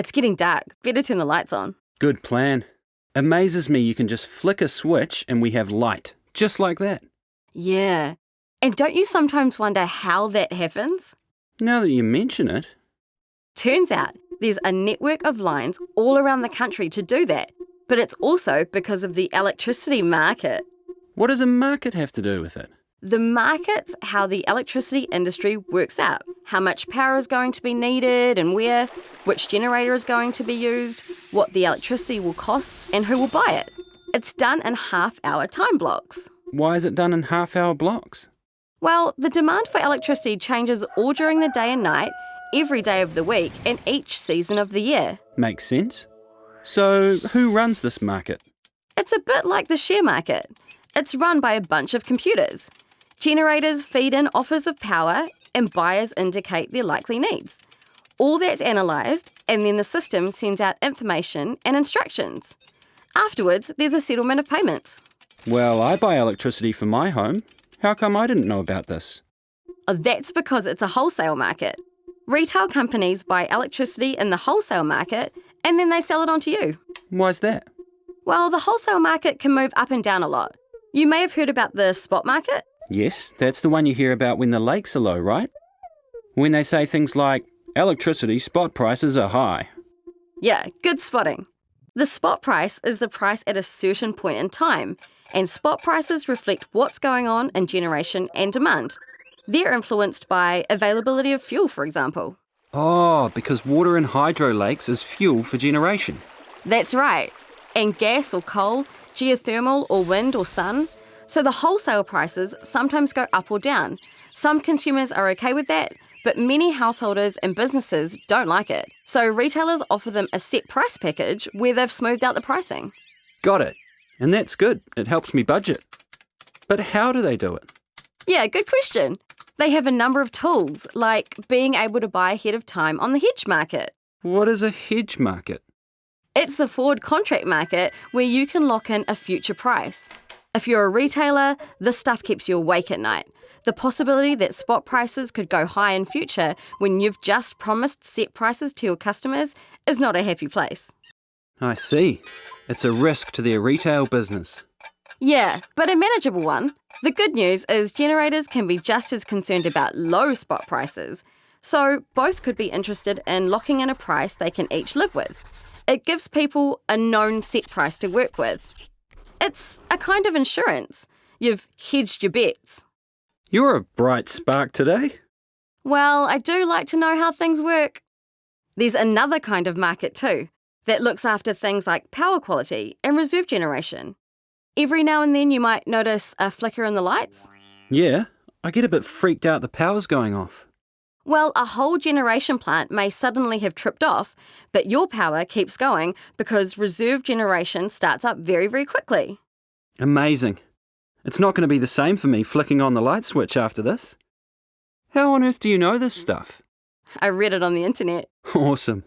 It's getting dark. Better turn the lights on. Good plan. Amazes me you can just flick a switch and we have light, just like that. Yeah. And don't you sometimes wonder how that happens? Now that you mention it. Turns out there's a network of lines all around the country to do that, but it's also because of the electricity market. What does a market have to do with it? The market's how the electricity industry works out, how much power is going to be needed and where, which generator is going to be used, what the electricity will cost and who will buy it. It's done in half-hour time blocks. Why is it done in half-hour blocks? Well, the demand for electricity changes all during the day and night, every day of the week and each season of the year. Makes sense. So who runs this market? It's a bit like the share market. It's run by a bunch of computers. Generators feed in offers of power and buyers indicate their likely needs. All that's analysed and then the system sends out information and instructions. Afterwards, there's a settlement of payments. Well, I buy electricity for my home. How come I didn't know about this? Oh, that's because it's a wholesale market. Retail companies buy electricity in the wholesale market and then they sell it on to you. Why's that? Well, the wholesale market can move up and down a lot. You may have heard about the spot market. Yes, that's the one you hear about when the lakes are low, right? When they say things like, electricity spot prices are high. Yeah, good spotting. The spot price is the price at a certain point in time, and spot prices reflect what's going on in generation and demand. They're influenced by availability of fuel, for example. Oh, because water in hydro lakes is fuel for generation. That's right. And gas or coal, geothermal or wind or sun. So the wholesale prices sometimes go up or down. Some consumers are okay with that, but many householders and businesses don't like it. So retailers offer them a set price package where they've smoothed out the pricing. Got it. And that's good. It helps me budget. But how do they do it? Yeah, good question. They have a number of tools, like being able to buy ahead of time on the hedge market. What is a hedge market? It's the forward contract market where you can lock in a future price. If you're a retailer, this stuff keeps you awake at night. The possibility that spot prices could go high in future when you've just promised set prices to your customers is not a happy place. I see. It's a risk to their retail business. Yeah, but a manageable one. The good news is generators can be just as concerned about low spot prices. So both could be interested in locking in a price they can each live with. It gives people a known set price to work with. It's a kind of insurance. You've hedged your bets. You're a bright spark today. Well, I do like to know how things work. There's another kind of market too, that looks after things like power quality and reserve generation. Every now and then you might notice a flicker in the lights. Yeah, I get a bit freaked out the power's going off. Well, a whole generation plant may suddenly have tripped off, but your power keeps going because reserve generation starts up very, very quickly. Amazing. It's not going to be the same for me flicking on the light switch after this. How on earth do you know this stuff? I read it on the internet. Awesome.